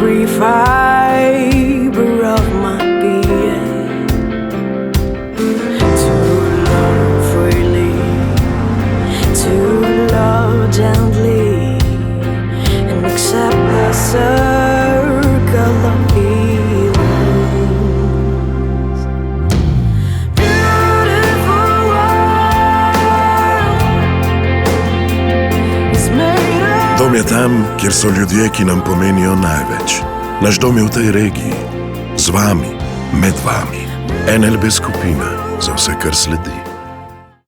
every fiber of my being, to love freely, to love gently, and accept the circle of feelings. Beautiful world is made of. Dom je tam, kjer so ljudje, ki nam pomenijo največ. Naš dom je v tej regiji, z vami, med vami. NLB Skupina, za vse, kar sledi.